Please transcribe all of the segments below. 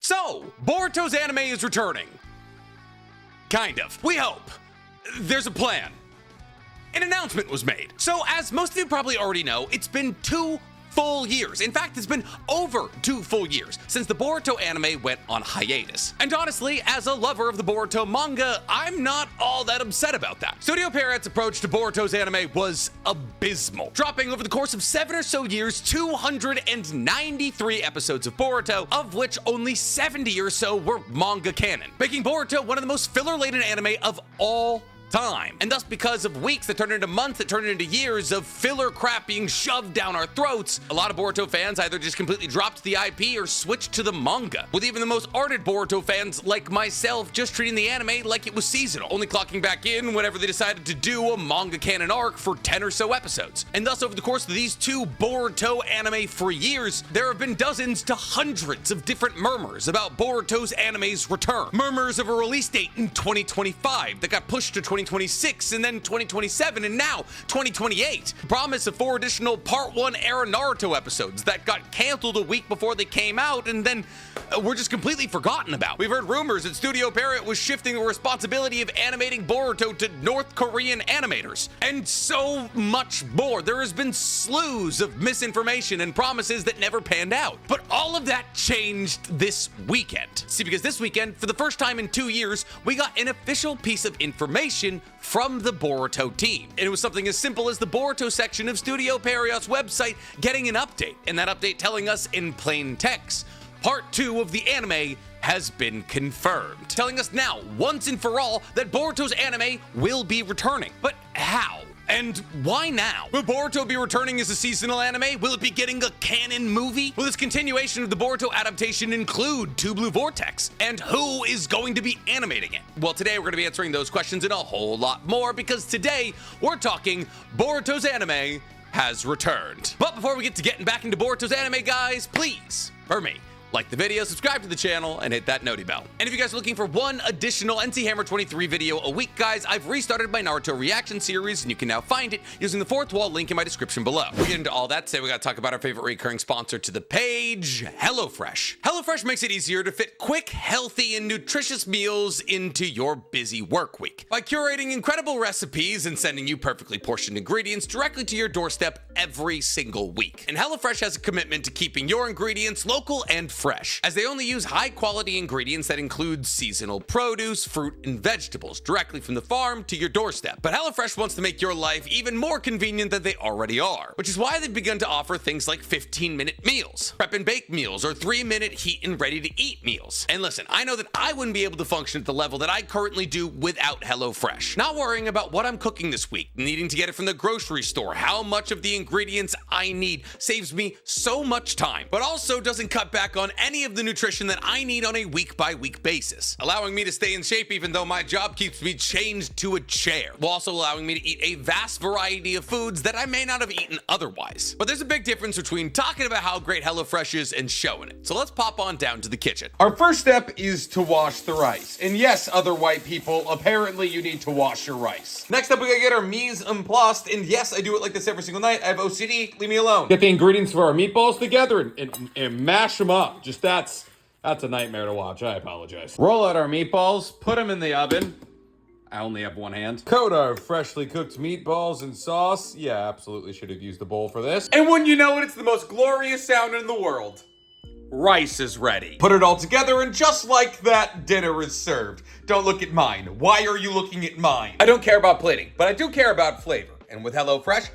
So, Boruto's anime is returning. Kind of. We hope. There's a plan. An announcement was made. So, as most of you probably already know, it's been 2 full years. In fact, it's been over 2 full years since the Boruto anime went on hiatus. And honestly, as a lover of the Boruto manga, I'm not all that upset about that. Studio Pierrot's approach to Boruto's anime was abysmal, dropping over the course of 7 or so years 293 episodes of Boruto, of which only 70 or so were manga canon, making Boruto one of the most filler-laden anime of all time. And thus, because of weeks that turned into months that turned into years of filler crap being shoved down our throats, a lot of Boruto fans either just completely dropped the IP or switched to the manga, with even the most ardent Boruto fans like myself just treating the anime like it was seasonal, only clocking back in whenever they decided to do a manga canon arc for 10 or so episodes. And thus, over the course of these 2 Boruto anime for years, there have been dozens to hundreds of different murmurs about Boruto's anime's return. Murmurs of a release date in 2025 that got pushed to 2026 and then 2027 and now 2028. Promise of 4 additional Part 1 era Naruto episodes that got canceled a week before they came out and then were just completely forgotten about. We've heard rumors that Studio Pierrot was shifting the responsibility of animating Boruto to North Korean animators, and so much more. There has been slews of misinformation and promises that never panned out. But all of that changed this weekend. See, because this weekend, for the first time in 2 years, we got an official piece of information from the Boruto team. And it was something as simple as the Boruto section of Studio Pierrot's website getting an update, and that update telling us in plain text, Part 2 of the anime has been confirmed, telling us now, once and for all, that Boruto's anime will be returning. But how? And why now? Will Boruto be returning as a seasonal anime? Will it be getting a canon movie? Will this continuation of the Boruto adaptation include Two Blue Vortex? And who is going to be animating it? Well, today we're going to be answering those questions and a whole lot more, because today we're talking Boruto's anime has returned. But before we get to getting back into Boruto's anime, guys, please, for me, like the video, subscribe to the channel, and hit that noti bell. And if you guys are looking for one additional NC Hammer 23 video a week, guys, I've restarted my Naruto reaction series, and you can now find it using the 4th wall link in my description below. We get into all that, today we gotta talk about our favorite recurring sponsor to the page, HelloFresh. HelloFresh makes it easier to fit quick, healthy, and nutritious meals into your busy work week by curating incredible recipes and sending you perfectly portioned ingredients directly to your doorstep every single week. And HelloFresh has a commitment to keeping your ingredients local and fresh, as they only use high-quality ingredients that include seasonal produce, fruit, and vegetables directly from the farm to your doorstep. But HelloFresh wants to make your life even more convenient than they already are, which is why they've begun to offer things like 15-minute meals, prep and bake meals, or 3-minute heat and ready-to-eat meals. And listen, I know that I wouldn't be able to function at the level that I currently do without HelloFresh. Not worrying about what I'm cooking this week, needing to get it from the grocery store, how much of the ingredients I need saves me so much time, but also doesn't cut back on any of the nutrition that I need on a week-by-week basis, allowing me to stay in shape even though my job keeps me chained to a chair, while also allowing me to eat a vast variety of foods that I may not have eaten otherwise. But there's a big difference between talking about how great HelloFresh is and showing it. So let's pop on down to the kitchen. Our first step is to wash the rice. And yes, other white people, apparently you need to wash your rice. Next up, we gotta get our mise en place. And yes, I do it like this every single night. I have OCD, leave me alone. Get the ingredients for our meatballs together and mash them up. Just that's a nightmare to watch. I apologize. Roll out our meatballs, put them in the oven. I only have one hand. Coat our freshly cooked meatballs in sauce. Yeah, absolutely should have used a bowl for this. And when you know it, it's the most glorious sound in the world. Rice is ready. Put it all together, and just like that, dinner is served. Don't look at mine. Why are you looking at mine? I don't care about plating, but I do care about flavor. And with HelloFresh,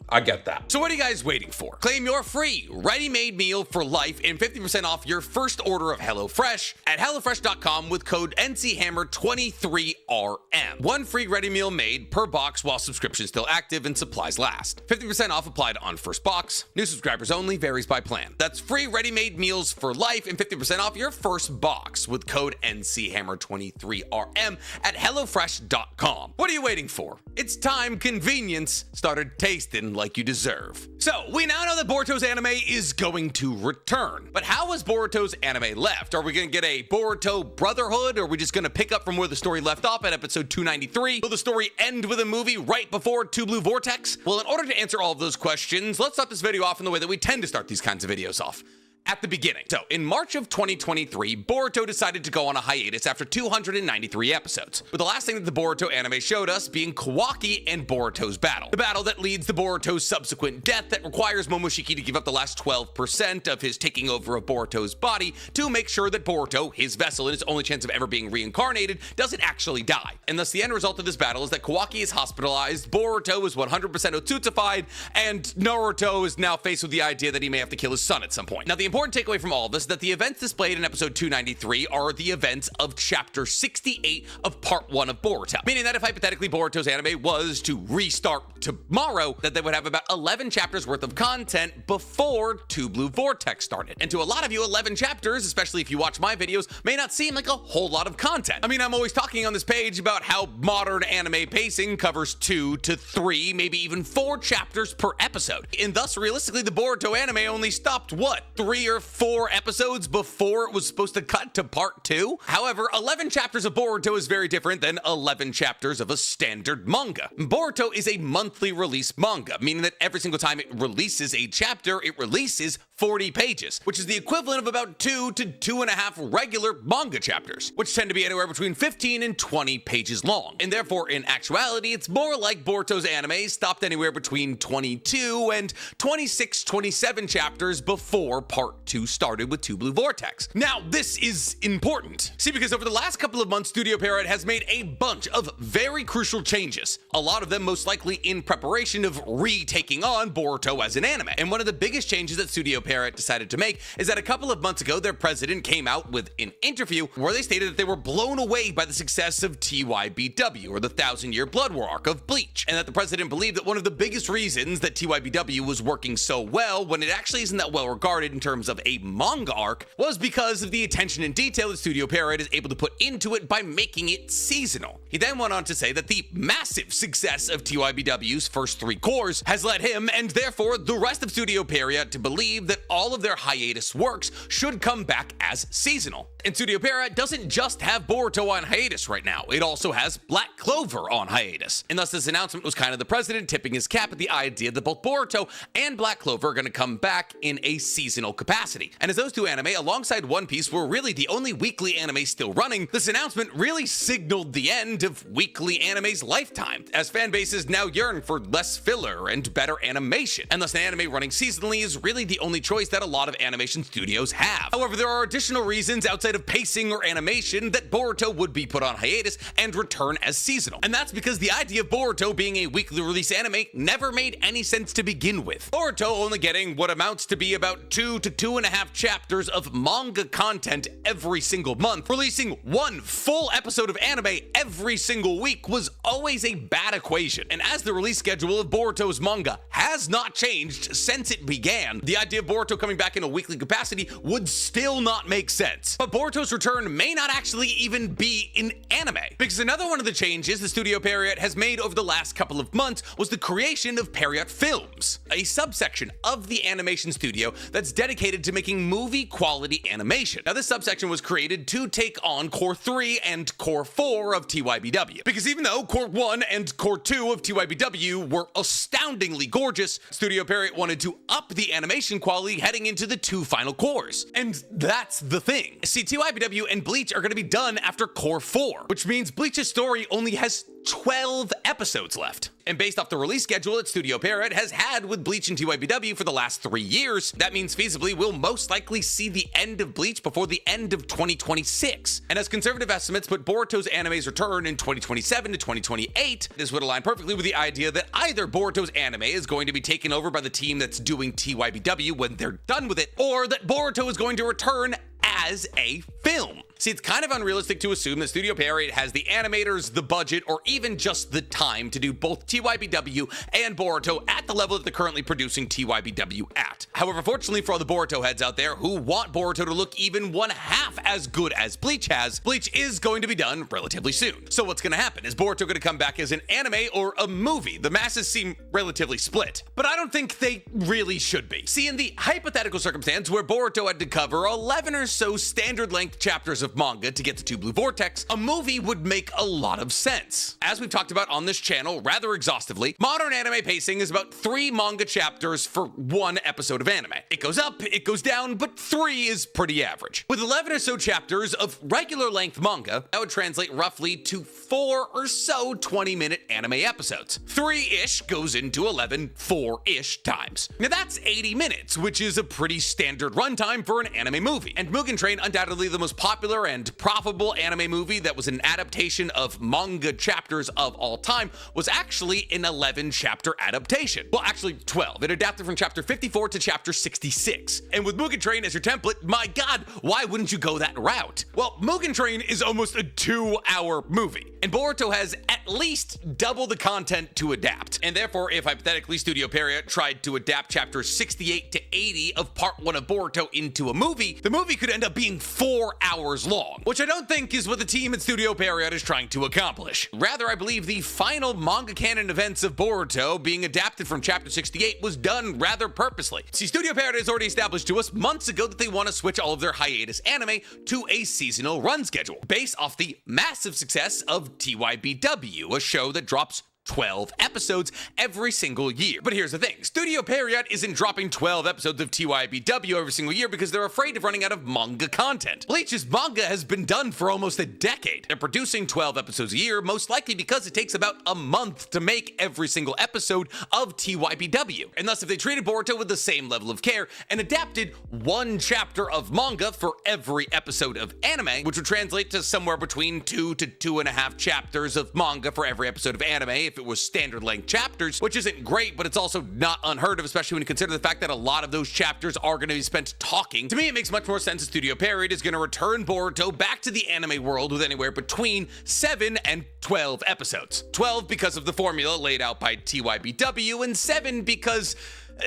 I get that. So what are you guys waiting for? Claim your free ready-made meal for life and 50% off your first order of HelloFresh at HelloFresh.com with code NCHammer23RM. One free ready meal made per box while subscription still active and supplies last. 50% off applied on first box. New subscribers only, varies by plan. That's free ready-made meals for life and 50% off your first box with code NCHammer23RM at HelloFresh.com. What are you waiting for? It's time convenience started tasting like you deserve. So, we now know that Boruto's anime is going to return. But how is Boruto's anime left? Are we going to get a Boruto Brotherhood? Or are we just going to pick up from where the story left off at episode 293? Will the story end with a movie right before Two Blue Vortex? Well, in order to answer all of those questions, let's start this video off in the way that we tend to start these kinds of videos off. at the beginning. So, in March of 2023, Boruto decided to go on a hiatus after 293 episodes, with the last thing that the Boruto anime showed us being Kawaki and Boruto's battle. The battle that leads to Boruto's subsequent death that requires Momoshiki to give up the last 12% of his taking over of Boruto's body to make sure that Boruto, his vessel and his only chance of ever being reincarnated, doesn't actually die. And thus the end result of this battle is that Kawaki is hospitalized, Boruto is 100% Otsutsufied, and Naruto is now faced with the idea that he may have to kill his son at some point. Now, the important takeaway from all of this is that the events displayed in episode 293 are the events of chapter 68 of part 1 of Boruto. Meaning that if hypothetically Boruto's anime was to restart tomorrow, that they would have about 11 chapters worth of content before Two Blue Vortex started. And to a lot of you, 11 chapters, especially if you watch my videos, may not seem like a whole lot of content. I mean, I'm always talking on this page about how modern anime pacing covers 2 to 3, maybe even 4 chapters per episode. And thus, realistically, the Boruto anime only stopped, what, 3 or 4 episodes before it was supposed to cut to part 2? However, 11 chapters of Boruto is very different than 11 chapters of a standard manga. Boruto is a monthly release manga, meaning that every single time it releases a chapter, it releases 40 pages, which is the equivalent of about 2 to 2.5 regular manga chapters, which tend to be anywhere between 15 and 20 pages long. And therefore, in actuality, it's more like Boruto's anime stopped anywhere between 22 and 26, 27 chapters before part 2 started with Two Blue Vortex. Now, this is important. See, because over the last couple of months, Studio Parrot has made a bunch of very crucial changes, a lot of them most likely in preparation of retaking on Boruto as an anime. And one of the biggest changes that Studio Parrot decided to make is that a couple of months ago, their president came out with an interview where they stated that they were blown away by the success of TYBW, or the 1,000-Year Blood War arc of Bleach, and that the president believed that one of the biggest reasons that TYBW was working so well, when it actually isn't that well regarded in terms of a manga arc, was because of the attention and detail that Studio Parrot is able to put into it by making it seasonal. He then went on to say that the massive success of TYBW's first 3 cores has led him, and therefore the rest of Studio Parrot, to believe that all of their hiatus works should come back as seasonal. And Studio Parrot doesn't just have Boruto on hiatus right now, it also has Black Clover on hiatus. And thus this announcement was kind of the president tipping his cap at the idea that both Boruto and Black Clover are going to come back in a seasonal capacity. And as those two anime, alongside One Piece, were really the only weekly anime still running, this announcement really signaled the end of weekly anime's lifetime, as fan bases now yearn for less filler and better animation. And thus an anime running seasonally is really the only choice that a lot of animation studios have. However, there are additional reasons outside of pacing or animation that Boruto would be put on hiatus and return as seasonal. And that's because the idea of Boruto being a weekly release anime never made any sense to begin with. Boruto only getting what amounts to be about 2 to 2.5 chapters of manga content every single month, releasing 1 full episode of anime every single week, was always a bad equation. And as the release schedule of Boruto's manga has not changed since it began, the idea of Boruto coming back in a weekly capacity would still not make sense. But Boruto's return may not actually even be in anime, because another one of the changes the Studio Parrot has made over the last couple of months was the creation of Parrot Films, a subsection of the animation studio that's dedicated to making movie quality animation. Now, this subsection was created to take on Core 3 and Core 4 of TYBW, because even though Core 1 and Core 2 of TYBW were astoundingly gorgeous, Studio Parrot wanted to up the animation quality heading into the 2 final cores. And that's the thing. See, TYBW and Bleach are going to be done after Core 4, which means Bleach's story only has 12 episodes left. And based off the release schedule that Studio Parrot has had with Bleach and TYBW for the last 3 years, that means feasibly we'll most likely see the end of Bleach before the end of 2026. And as conservative estimates put Boruto's anime's return in 2027 to 2028, this would align perfectly with the idea that either Boruto's anime is going to be taken over by the team that's doing TYBW when they're done with it, or that Boruto is going to return as a film. See, it's kind of unrealistic to assume that Studio Parrot has the animators, the budget, or even just the time to do both TYBW and Boruto at the level that they're currently producing TYBW at. However, fortunately for all the Boruto heads out there who want Boruto to look even 1/2 as good as Bleach has, Bleach is going to be done relatively soon. So what's going to happen? Is Boruto going to come back as an anime or a movie? The masses seem relatively split, but I don't think they really should be. See, in the hypothetical circumstance where Boruto had to cover 11 or so standard length chapters of of manga to get to Two Blue Vortex, a movie would make a lot of sense. As we've talked about on this channel rather exhaustively, modern anime pacing is about 3 manga chapters for 1 episode of anime. It goes up, it goes down, but 3 is pretty average. With 11 or so chapters of regular length manga, that would translate roughly to 4 or so 20-minute anime episodes. 3-ish goes into 11 4-ish times. Now that's 80 minutes, which is a pretty standard runtime for an anime movie. And Mugen Train, undoubtedly the most popular and profitable anime movie that was an adaptation of manga chapters of all time, was actually an 11-chapter adaptation. Well, actually 12. It adapted from chapter 54 to chapter 66. And with Mugen Train as your template, my god, why wouldn't you go that route? Well, Mugen Train is almost a 2-hour movie, and Boruto has at least double the content to adapt. And therefore, if hypothetically Studio Pierrot tried to adapt chapters 68 to 80 of part 1 of Boruto into a movie, the movie could end up being 4 hours long, which I don't think is what the team at Studio Pierrot is trying to accomplish. Rather, I believe the final manga canon events of Boruto being adapted from chapter 68 was done rather purposely. See, Studio Pierrot has already established to us months ago that they want to switch all of their hiatus anime to a seasonal run schedule, based off the massive success of TYBW, a show that drops 12 episodes every single year. But here's the thing, Studio Pierrot isn't dropping 12 episodes of TYBW every single year because they're afraid of running out of manga content. Bleach's manga has been done for almost a decade. They're producing 12 episodes a year, most likely because it takes about a month to make every single episode of TYBW. And thus, if they treated Boruto with the same level of care and adapted 1 chapter of manga for every episode of anime, which would translate to somewhere between 2 to 2.5 chapters of manga for every episode of anime, if it was standard length chapters, which isn't great, but it's also not unheard of, especially when you consider the fact that a lot of those chapters are going to be spent talking. To me, it makes much more sense that Studio Pierrot is going to return Boruto back to the anime world with anywhere between 7 and 12 episodes. 12 because of the formula laid out by TYBW, and 7 because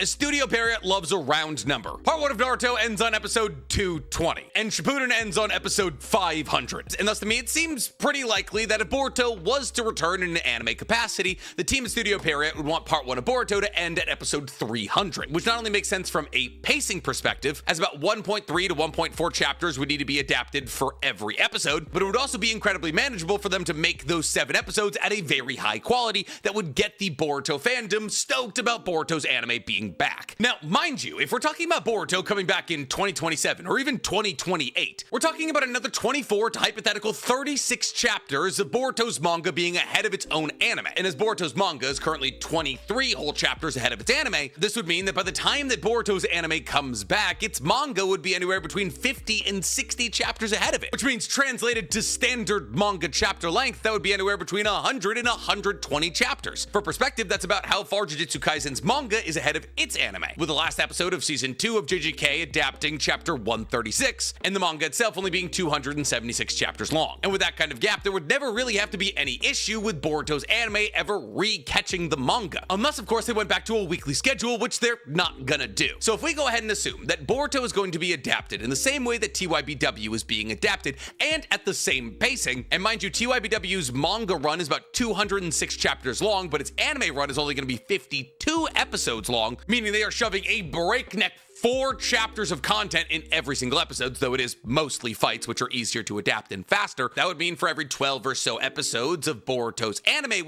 Studio Pierrot loves a round number. Part 1 of Naruto ends on episode 220, and Shippuden ends on episode 500. And thus, to me, it seems pretty likely that if Boruto was to return in an anime capacity, the team at Studio Pierrot would want part 1 of Boruto to end at episode 300, which not only makes sense from a pacing perspective, as about 1.3 to 1.4 chapters would need to be adapted for every episode, but it would also be incredibly manageable for them to make those 7 episodes at a very high quality that would get the Boruto fandom stoked about Boruto's anime being back. Now, mind you, if we're talking about Boruto coming back in 2027 or even 2028, we're talking about another 24 to hypothetical 36 chapters of Boruto's manga being ahead of its own anime. And as Boruto's manga is currently 23 whole chapters ahead of its anime, this would mean that by the time that Boruto's anime comes back, its manga would be anywhere between 50 and 60 chapters ahead of it, which means translated to standard manga chapter length, that would be anywhere between 100 and 120 chapters. For perspective, that's about how far Jujutsu Kaisen's manga is ahead of its anime, with the last episode of season 2 of JJK adapting chapter 136, and the manga itself only being 276 chapters long. And with that kind of gap, there would never really have to be any issue with Boruto's anime ever re-catching the manga, unless of course they went back to a weekly schedule, which they're not gonna do. So if we go ahead and assume that Boruto is going to be adapted in the same way that TYBW is being adapted, and at the same pacing, and mind you, TYBW's manga run is about 206 chapters long, but its anime run is only gonna be 52 episodes long, meaning they are shoving a breakneck 4 chapters of content in every single episode, though it is mostly fights, which are easier to adapt and faster. That would mean for every 12 or so episodes of Boruto's anime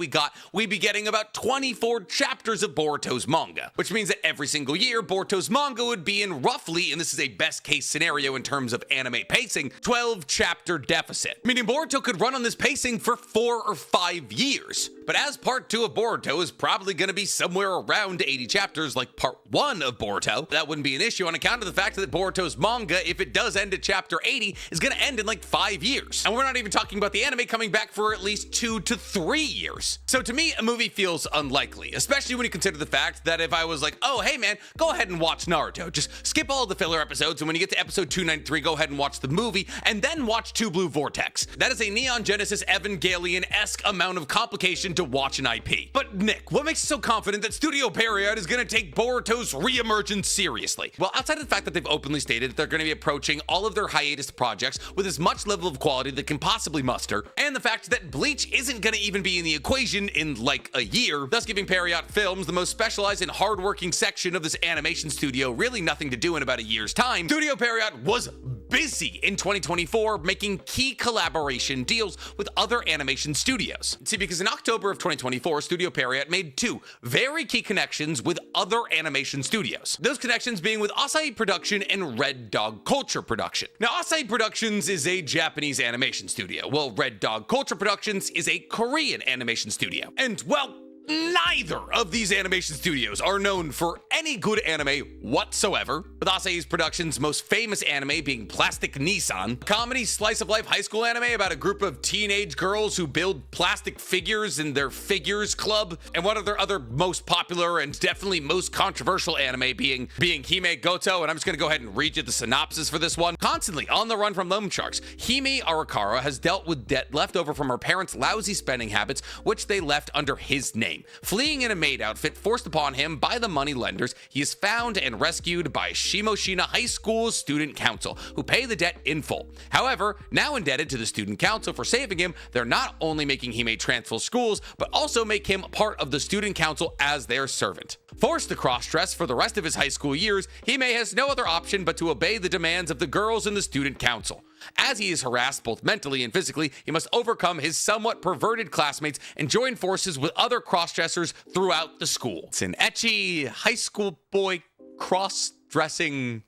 we'd be getting about 24 chapters of Boruto's manga, which means that every single year, Boruto's manga would be in roughly, and this is a best case scenario in terms of anime pacing, 12 chapter deficit, meaning Boruto could run on this pacing for 4 or 5 years. But as part 2 of Boruto is probably going to be somewhere around 80 chapters like part 1 of Boruto, that wouldn't be an issue on account of the fact that Boruto's manga, if it does end at chapter 80, is going to end in like 5 years. And we're not even talking about the anime coming back for at least 2 to 3 years. So to me, a movie feels unlikely, especially when you consider the fact that if I was like, oh, hey man, go ahead and watch Naruto. Just skip all the filler episodes, and when you get to episode 293, go ahead and watch the movie, and then watch Two Blue Vortex. That is a Neon Genesis Evangelion-esque amount of complication to watch an IP. But Nick, what makes you so confident that Studio Pierrot is going to take Boruto's re-emergence seriously? Well, outside of the fact that they've openly stated that they're going to be approaching all of their hiatus projects with as much level of quality they can possibly muster, and the fact that Bleach isn't going to even be in the equation in like a year, thus giving Pierrot Films, the most specialized and hardworking section of this animation studio, really nothing to do in about a year's time, Studio Pierrot was busy in 2024 making key collaboration deals with other animation studios. See, because in October of 2024, Studio Pierrot made two very key connections with other animation studios. Those connections being with Asahi Production and Red Dog Culture Production. Now, Asahi Productions is a Japanese animation studio, while Red Dog Culture Productions is a Korean animation studio. And, well, neither of these animation studios are known for any good anime whatsoever, with Asahi's Productions' most famous anime being Plastic Nissan, a comedy slice-of-life high school anime about a group of teenage girls who build plastic figures in their figures club, and one of their other most popular and definitely most controversial anime being Hime Goto, and I'm just gonna go ahead and read you the synopsis for this one. Constantly on the run from loan sharks, Hime Arakawa has dealt with debt left over from her parents' lousy spending habits, which they left under his name. Fleeing in a maid outfit forced upon him by the money lenders, he is found and rescued by Shimoshina High School's student council, who pay the debt in full. However, now indebted to the student council for saving him, they're not only making Hime transfer schools, but also make him part of the student council as their servant. Forced to cross-dress for the rest of his high school years, Hime has no other option but to obey the demands of the girls in the student council. As he is harassed both mentally and physically, he must overcome his somewhat perverted classmates and join forces with other cross-dressers throughout the school. It's an ecchi high school boy cross-dressing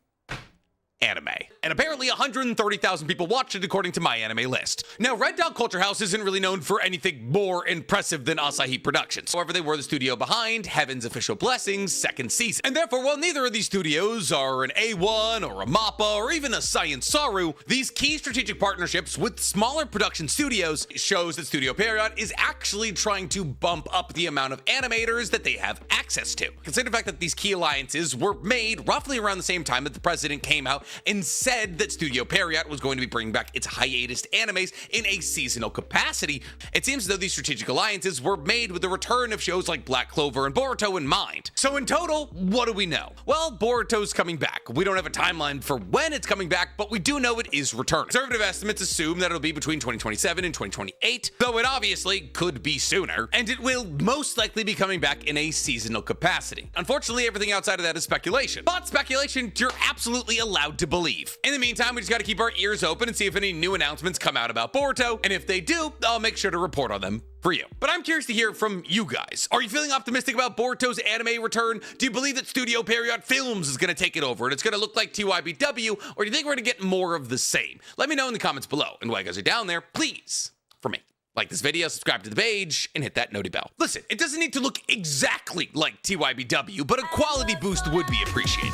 anime. And apparently 130,000 people watched it according to my anime list. Now, Red Dog Culture House isn't really known for anything more impressive than Asahi Productions. However, they were the studio behind Heaven's Official Blessings second season. And therefore, while neither of these studios are an A1 or a MAPPA or even a Science Saru, these key strategic partnerships with smaller production studios shows that Studio Pierrot is actually trying to bump up the amount of animators that they have access to. Consider the fact that these key alliances were made roughly around the same time that the president came out and said that Studio Pierrot was going to be bringing back its hiatus animes in a seasonal capacity. It seems as though these strategic alliances were made with the return of shows like Black Clover and Boruto in mind. So in total, what do we know? Well, Boruto's coming back. We don't have a timeline for when it's coming back, but we do know it is returning. Conservative estimates assume that it'll be between 2027 and 2028, though it obviously could be sooner, and it will most likely be coming back in a seasonal capacity. Unfortunately, everything outside of that is speculation, but speculation you're absolutely allowed to believe. In the meantime, we just gotta keep our ears open and see if any new announcements come out about Boruto, and if they do, I'll make sure to report on them for you. But I'm curious to hear from you guys. Are you feeling optimistic about Boruto's anime return? Do you believe that Studio Pierrot Films is gonna take it over and it's gonna look like TYBW, or do you think we're gonna get more of the same? Let me know in the comments below, and while you guys are down there, please, for me, like this video, subscribe to the page, and hit that noti bell. Listen, it doesn't need to look exactly like TYBW, but a quality boost would be appreciated.